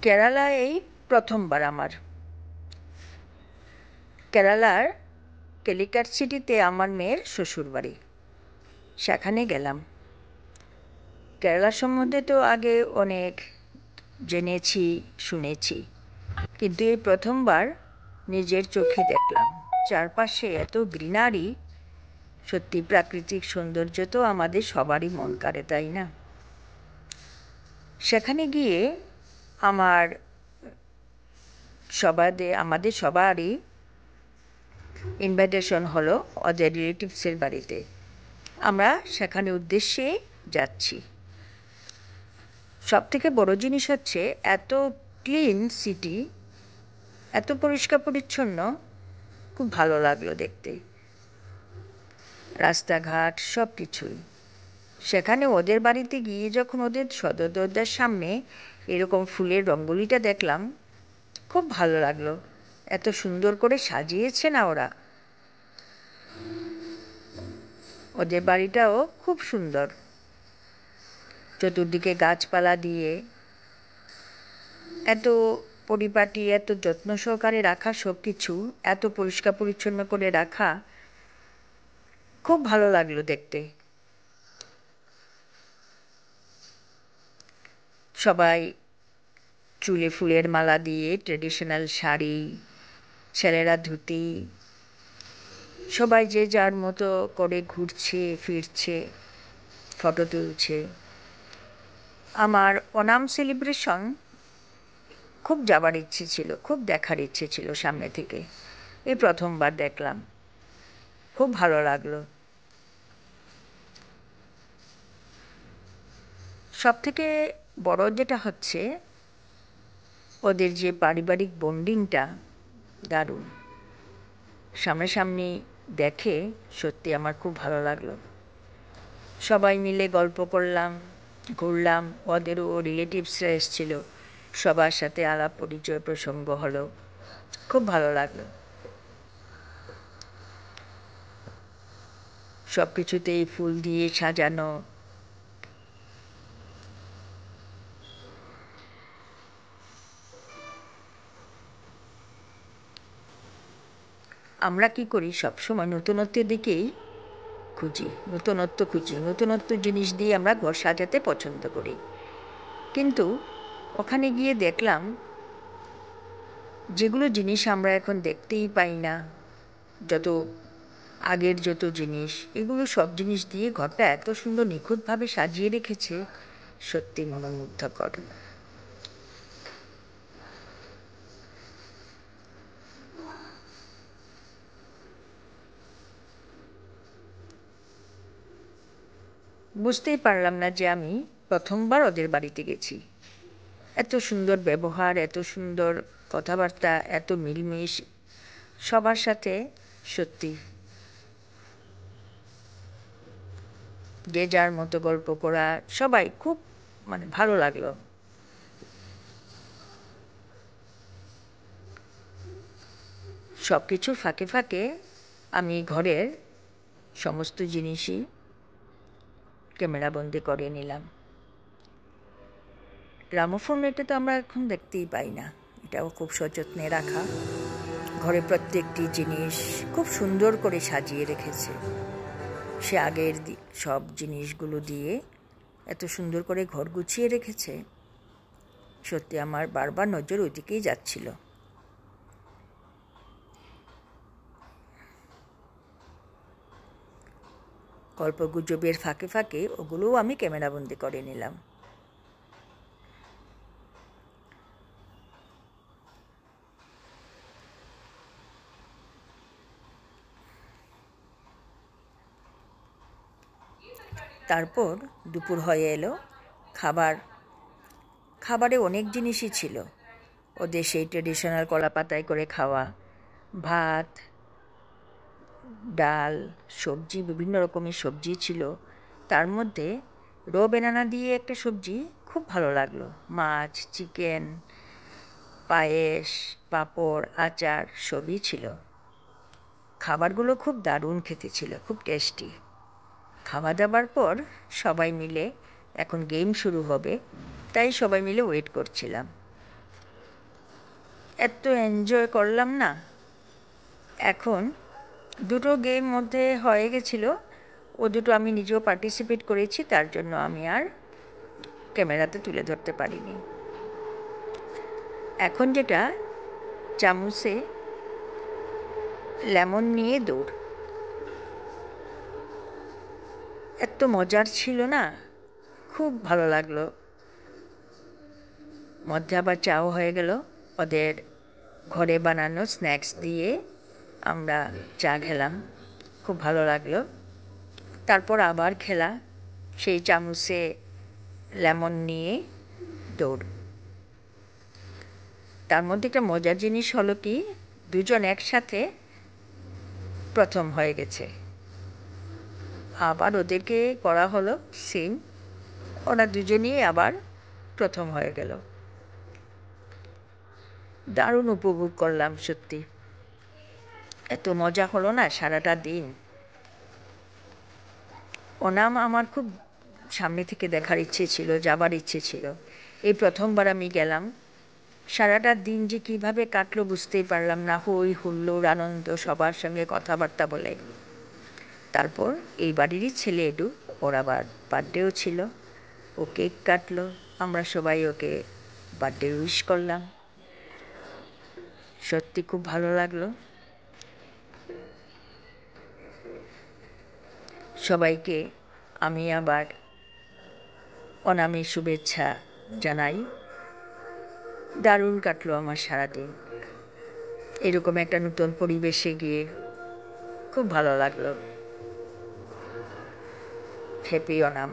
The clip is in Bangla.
কেরালায় এই প্রথমবার আমার। কেরালার ক্যালিকাট সিটিতে আমার মেয়ের শ্বশুরবাড়ি, সেখানে গেলাম। কেরালা সম্বন্ধে তো আগে অনেক জেনেছি, শুনেছি, কিন্তু এই প্রথমবার নিজের চোখে দেখলাম। চারপাশে এত গ্রিনারি, সত্যি প্রাকৃতিক সৌন্দর্য তো আমাদের সবারই মন কাড়ে, তাই না? সেখানে গিয়ে আমাদের সবারই ইনভাইটেশন হলো ওদের রিলেটিভসের বাড়িতে। আমরা সেখানে উদ্দেশ্যে যাচ্ছি। সবথেকে বড় জিনিস হচ্ছে এত ক্লিন সিটি, এত পরিষ্কার পরিচ্ছন্ন, খুব ভালো লাগলো দেখতে। রাস্তাঘাট সব কিছুই। সেখানে ওদের বাড়িতে গিয়ে যখন ওদের সদর দরজার সামনে এরকম ফুলের রঙ্গোলিটা দেখলাম, খুব ভালো লাগলো। এত সুন্দর করে সাজিয়েছে না ওরা। ওদের বাড়িটাও খুব সুন্দর, চতুর্দিকে গাছপালা দিয়ে এত পরিপাটি, এত যত্ন সহকারে রাখা, সব কিছু এত পরিষ্কার পরিচ্ছন্ন করে রাখা, খুব ভালো লাগলো দেখতে। সবাই চুলে ফুলের মালা দিয়ে, ট্রেডিশনাল শাড়ি, ছেলেরা ধুতি, সবাই যে যার মতো করে ঘুরছে ফিরছে, ফটো তুলছে। আমার ওনাম সেলিব্রেশন খুব যাবার ইচ্ছে ছিল, খুব দেখার ইচ্ছে ছিল সামনে থেকে। এই প্রথমবার দেখলাম, খুব ভালো লাগলো। সবথেকে বড় যেটা হচ্ছে ওদের যে পারিবারিক বন্ডিংটা, দারুণ। সামনাসামনি দেখে সত্যি আমার খুব ভালো লাগলো। সবাই মিলে গল্প করলাম, ঘুরলাম। ওদেরও রিলেটিভসরা এসেছিল, সবার সাথে আলাপ পরিচয় প্রসঙ্গ হলো, খুব ভালো লাগলো। সব কিছুতেই ফুল দিয়ে সাজানো। আমরা কি করি, সবসময় নতুনত্বের দিকেই নতুনত্ব জিনিস দিয়ে আমরা ঘর সাজাতে পছন্দ করি। কিন্তু ওখানে গিয়ে দেখলাম যেগুলো জিনিস আমরা এখন দেখতেই পাই না, আগের যত জিনিস, এগুলো সব জিনিস দিয়ে ঘরটা এত সুন্দর নিখুঁতভাবে সাজিয়ে রেখেছে, সত্যি মনোমুগ্ধকর। বুঝতেই পারলাম না যে আমি প্রথমবার ওদের বাড়িতে গেছি। এত সুন্দর ব্যবহার, এত সুন্দর কথাবার্তা, এত মিলমিশ সবার সাথে, সত্যি যে যার মতো গল্প করা, সবাই খুব ভালো লাগলো। সব কিছুর ফাঁকে ফাঁকে আমি ঘরের সমস্ত জিনিসই ক্যামেরাবন্দি করে নিলাম। গ্রামোফোন এটা তো আমরা এখন দেখতেই পাই না, এটাও খুব সযত্নে রাখা। ঘরে প্রত্যেকটি জিনিস খুব সুন্দর করে সাজিয়ে রেখেছে। সে আগের সব জিনিসগুলো দিয়ে এত সুন্দর করে ঘর গুছিয়ে রেখেছে, সত্যি আমার বারবার নজর ওইদিকেই যাচ্ছিল। গল্পগুজবের ফাঁকে ফাঁকে ওগুলোও আমি ক্যামেরাবন্দি করে নিলাম। তারপর দুপুর হয়ে এলো। খাবারে অনেক জিনিসই ছিল। ওদের সেই ট্রেডিশনাল কলা পাতায় করে খাওয়া, ভাত, ডাল, সবজি, বিভিন্ন রকমের সবজি ছিল। তার মধ্যে বেনানা দিয়ে একটা সবজি খুব ভালো লাগলো। মাছ, চিকেন, পায়েস, পাঁপড়, আচার সবই ছিল। খাবারগুলো খুব দারুণ খেতে ছিল, খুব টেস্টি। খাওয়া দাবার পর সবাই মিলে, এখন গেম শুরু হবে, তাই সবাই মিলে ওয়েট করছিলাম। এত এনজয় করলাম না। এখন দুটো গেম মধ্যে হয়ে গেছিলো, ও দুটো আমি নিজেও পার্টিসিপেট করেছি, তার জন্য আমি আর ক্যামেরাতে তুলে ধরতে পারিনি। এখন যেটা চামচে লেমন নিয়ে দৌড়, এত মজার ছিল না, খুব ভালো লাগলো। মধ্যে আবার চাও হয়ে গেল, ওদের ঘরে বানানো স্ন্যাক্স দিয়ে আমরা চা খেলাম, খুব ভালো লাগলো। তারপর আবার খেলা, সেই চামচে লেমন নিয়ে দৌড়। তার মধ্যে একটা মজার জিনিস হলো কি, দুজন একসাথে প্রথম হয়ে গেছে। আবার ওদেরকে করা হলো সেম, ওরা দুজনেই আবার প্রথম হয়ে গেল। দারুণ উপভোগ করলাম সত্যি, এত মজা হলো না সারাটা দিন। ওনাম আমার খুব সামনে থেকে দেখার ইচ্ছে ছিল, যাবার ইচ্ছে ছিল। এই প্রথমবার আমি গেলাম, সারাটা দিন যে কীভাবে কাটলো বুঝতেই পারলাম না, হই হুল্লোড় আনন্দ, সবার সঙ্গে কথাবার্তা বলে। তারপর এই বাড়িরই ছেলে এডু, ওর আবার বার্থডেও ছিল, ও কেক কাটলো, আমরা সবাই ওকে বার্থডে উইশ করলাম। সত্যি খুব ভালো লাগলো। সবাইকে আমি আবার অনামের শুভেচ্ছা জানাই। দারুণ কাটলো আমার সারাদিন, এরকম একটা নতুন পরিবেশে গিয়ে খুব ভালো লাগলো। হ্যাপি অনাম।